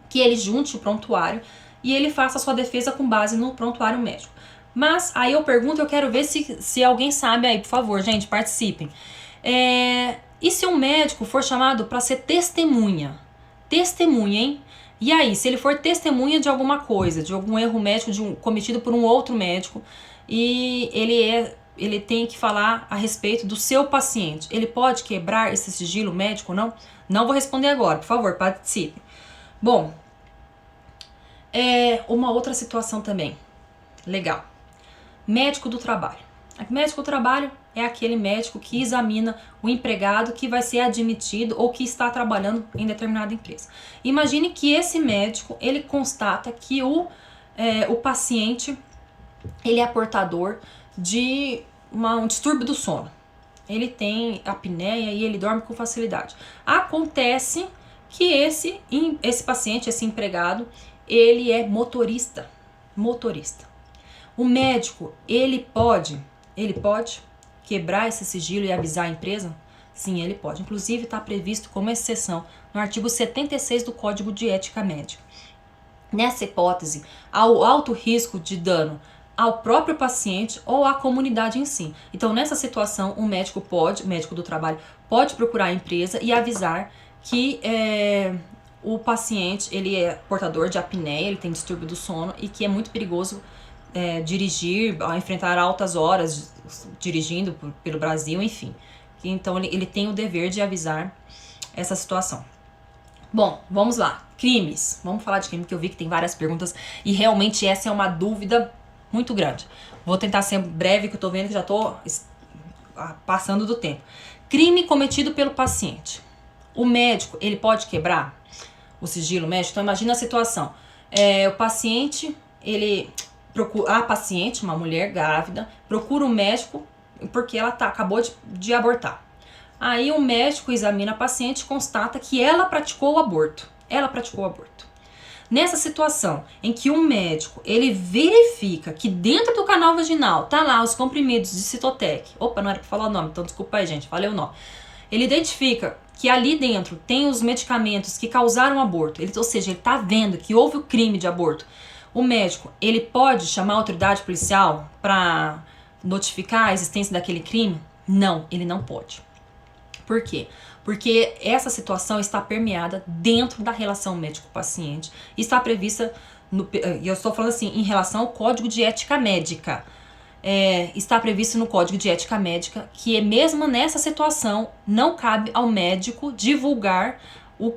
S1: que ele junte o prontuário e ele faça a sua defesa com base no prontuário médico. Mas aí eu pergunto, eu quero ver se alguém sabe aí, por favor, gente, participem. E se um médico for chamado para ser testemunha? Testemunha, hein? E aí, se ele for testemunha de alguma coisa, de algum erro médico cometido por um outro médico, e ele tem que falar a respeito do seu paciente, ele pode quebrar esse sigilo médico ou não? Não vou responder agora, por favor, participe. Bom, uma outra situação também, legal. Médico do trabalho. Médico do trabalho é aquele médico que examina o empregado que vai ser admitido ou que está trabalhando em determinada empresa. Imagine que esse médico, ele constata que o paciente, ele é portador de um distúrbio do sono. Ele tem apneia e ele dorme com facilidade. Acontece que esse paciente, esse empregado, ele é motorista. O médico, ele pode quebrar esse sigilo e avisar a empresa? Sim, ele pode. Inclusive, está previsto como exceção no artigo 76 do Código de Ética Médica. Nessa hipótese, há o alto risco de dano ao próprio paciente ou à comunidade em si. Então, nessa situação, o médico do trabalho, pode procurar a empresa e avisar que o paciente ele é portador de apneia, ele tem distúrbio do sono e que é muito perigoso dirigir, enfrentar altas horas dirigindo pelo Brasil, enfim. Então, ele tem o dever de avisar essa situação. Bom, vamos lá. Crimes. Vamos falar de crime, que eu vi que tem várias perguntas e realmente essa é uma dúvida muito grande. Vou tentar ser breve, que eu tô vendo que já tô passando do tempo. Crime cometido pelo paciente. O médico, ele pode quebrar o sigilo médico? Então, imagina a situação. O paciente, a paciente, uma mulher grávida, procura um médico porque ela acabou de abortar. Aí o médico examina a paciente e constata que ela praticou o aborto. Nessa situação em que um médico ele verifica que dentro do canal vaginal tá lá os comprimidos de Citotec. Opa, não era pra falar o nome, então desculpa aí, gente, falei o nome. Ele identifica que ali dentro tem os medicamentos que causaram o aborto. Ou seja, ele tá vendo que houve o crime de aborto. O médico, ele pode chamar a autoridade policial para notificar a existência daquele crime? Não, ele não pode. Por quê? Porque essa situação está permeada dentro da relação médico-paciente. Está prevista, e eu estou falando assim, em relação ao Código de Ética Médica. Está previsto no Código de Ética Médica que mesmo nessa situação não cabe ao médico divulgar o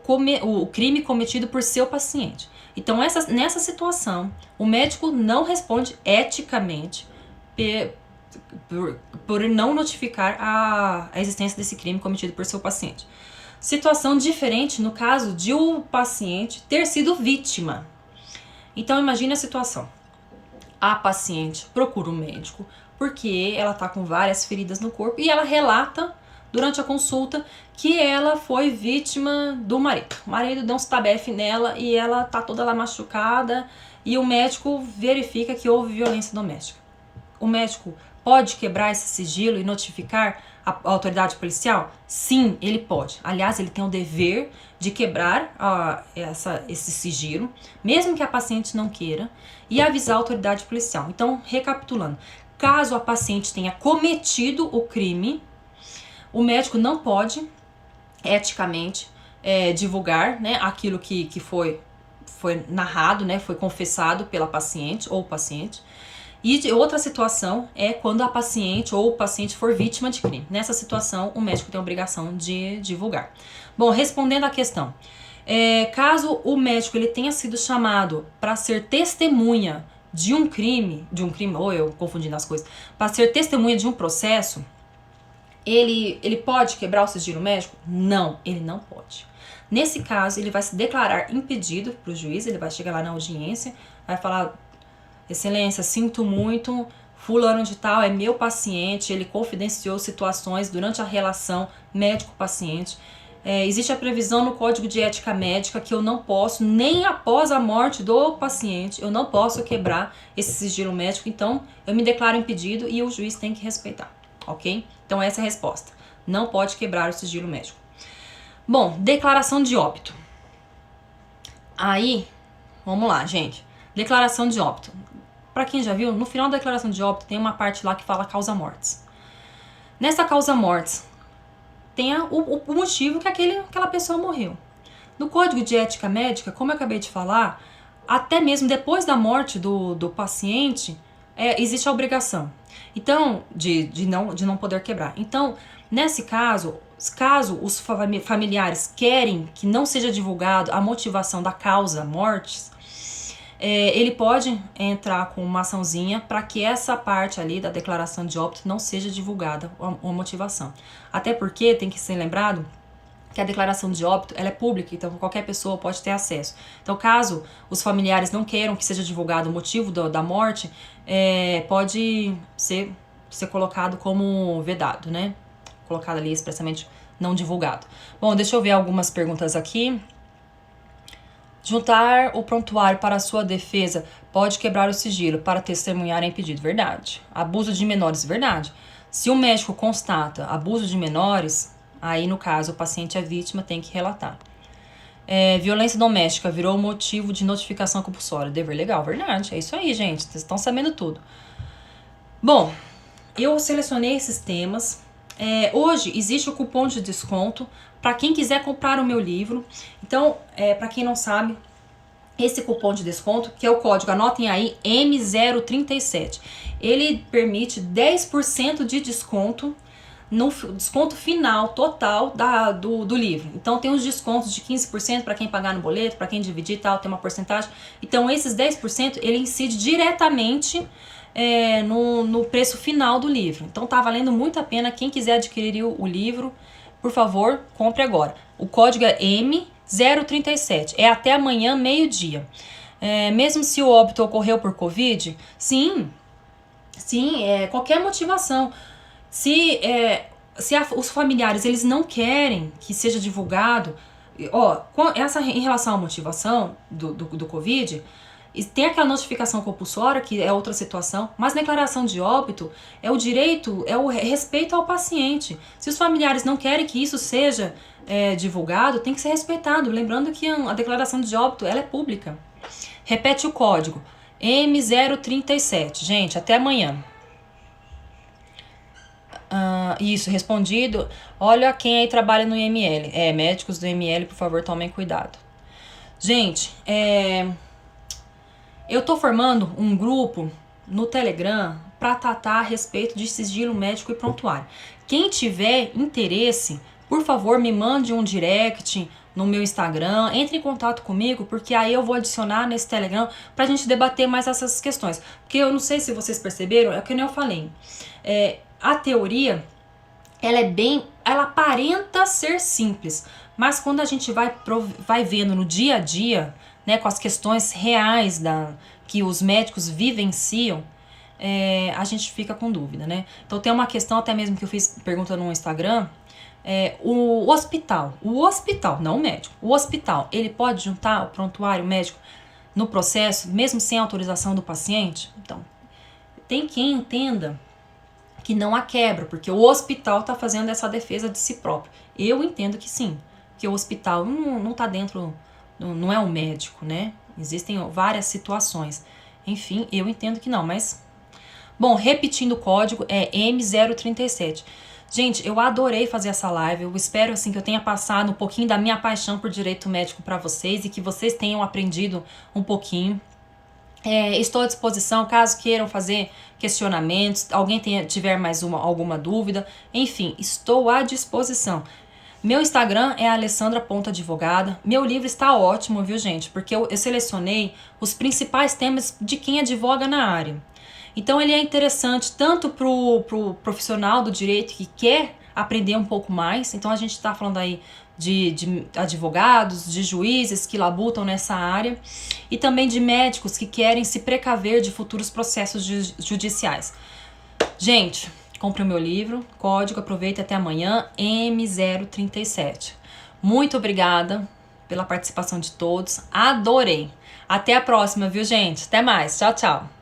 S1: crime cometido por seu paciente. Então, nessa situação, o médico não responde eticamente por não notificar a existência desse crime cometido por seu paciente. Situação diferente no caso de o paciente ter sido vítima. Então, imagine a situação. A paciente procura um médico porque ela está com várias feridas no corpo e ela relata durante a consulta que ela foi vítima do marido. O marido deu um tabefe nela e ela tá toda lá machucada e o médico verifica que houve violência doméstica. O médico pode quebrar esse sigilo e notificar a autoridade policial? Sim, ele pode. Aliás, ele tem o dever de quebrar esse sigilo, mesmo que a paciente não queira, e avisar a autoridade policial. Então, recapitulando, caso a paciente tenha cometido o crime, o médico não pode, eticamente, divulgar, né, aquilo que foi narrado, né, foi confessado pela paciente ou o paciente. E outra situação é quando a paciente ou o paciente for vítima de crime. Nessa situação, o médico tem a obrigação de divulgar. Bom, respondendo à questão, caso o médico ele tenha sido chamado para ser testemunha de um crime, ou eu confundindo as coisas, para ser testemunha de um processo, ele pode quebrar o sigilo médico? Não, ele não pode. Nesse caso, ele vai se declarar impedido para o juiz, ele vai chegar lá na audiência, vai falar: Excelência, sinto muito, fulano de tal é meu paciente, ele confidenciou situações durante a relação médico-paciente. Existe a previsão no Código de Ética Médica que eu não posso, nem após a morte do paciente, eu não posso quebrar esse sigilo médico, então eu me declaro impedido e o juiz tem que respeitar, ok? Então essa é a resposta. Não pode quebrar o sigilo médico. Bom, declaração de óbito. Aí, vamos lá, gente. Declaração de óbito. Para quem já viu, no final da declaração de óbito tem uma parte lá que fala causa-mortes. Nessa causa-mortes tem o motivo que aquela pessoa morreu. No Código de Ética Médica, como eu acabei de falar, até mesmo depois da morte do paciente, existe a obrigação. Então, de não poder quebrar. Então, nesse caso os familiares querem que não seja divulgado a motivação da causa-mortes, ele pode entrar com uma açãozinha para que essa parte ali da declaração de óbito não seja divulgada, a motivação. Até porque tem que ser lembrado que a declaração de óbito ela é pública, então qualquer pessoa pode ter acesso. Então, caso os familiares não queiram que seja divulgado o motivo da morte, pode ser colocado como vedado, né? Colocado ali expressamente não divulgado. Bom, deixa eu ver algumas perguntas aqui. Juntar o prontuário para a sua defesa pode quebrar o sigilo, para testemunhar é impedido. Verdade. Abuso de menores, verdade. Se o médico constata abuso de menores, Aí, no caso, o paciente é vítima, tem que relatar. Violência doméstica virou motivo de notificação compulsória. Dever legal, verdade. É isso aí, gente. Vocês estão sabendo tudo. Bom, eu selecionei esses temas. Hoje existe o cupom de desconto para quem quiser comprar o meu livro. Então, para quem não sabe, esse cupom de desconto, que é o código, anotem aí, M037. Ele permite 10% de desconto no desconto final total do livro. Então tem os descontos de 15% para quem pagar no boleto, para quem dividir e tal, tem uma porcentagem. Então esses 10% ele incide diretamente no preço final do livro. Então tá valendo muito a pena. Quem quiser adquirir o livro, por favor, compre agora. O código é M037. É até amanhã, meio-dia. Mesmo se o óbito ocorreu por Covid, sim, qualquer motivação. Se os familiares eles não querem que seja divulgado, em relação à motivação do Covid, tem aquela notificação compulsória, que é outra situação, mas na declaração de óbito é o direito, é o respeito ao paciente. Se os familiares não querem que isso seja divulgado, tem que ser respeitado. Lembrando que a declaração de óbito ela é pública. Repete o código, M037. Gente, até amanhã. Isso, respondido. Olha quem aí trabalha no IML. Médicos do IML, por favor, tomem cuidado. Gente, eu tô formando um grupo no Telegram para tratar a respeito de sigilo médico e prontuário. Quem tiver interesse, por favor, me mande um direct no meu Instagram, entre em contato comigo, porque aí eu vou adicionar nesse Telegram pra gente debater mais essas questões. Porque eu não sei se vocês perceberam, é o que eu falei. A teoria, ela aparenta ser simples, mas quando a gente vai vendo no dia a dia, né, com as questões reais que os médicos vivenciam, a gente fica com dúvida, né? Então tem uma questão até mesmo que eu fiz pergunta no Instagram, o hospital, não o médico, o hospital, ele pode juntar o prontuário médico no processo, mesmo sem autorização do paciente? Então, tem quem entenda que não há quebra, porque o hospital está fazendo essa defesa de si próprio. Eu entendo que sim, que o hospital não está dentro, não é um médico, né? Existem várias situações. Enfim, eu entendo que não, mas... Bom, repetindo o código, é M037. Gente, eu adorei fazer essa live, eu espero assim que eu tenha passado um pouquinho da minha paixão por direito médico para vocês e que vocês tenham aprendido um pouquinho. Estou à disposição caso queiram fazer questionamentos, alguém tiver mais alguma dúvida, enfim, estou à disposição. Meu Instagram é alessandra.advogada. Meu livro está ótimo, viu, gente? Porque eu selecionei os principais temas de quem advoga na área. Então ele é interessante tanto pro profissional do direito que quer aprender um pouco mais. Então a gente está falando aí de advogados, de juízes que labutam nessa área e também de médicos que querem se precaver de futuros processos judiciais. Gente, compre o meu livro, código, aproveita até amanhã, M037. Muito obrigada pela participação de todos, adorei. Até a próxima, viu, gente? Até mais, tchau, tchau.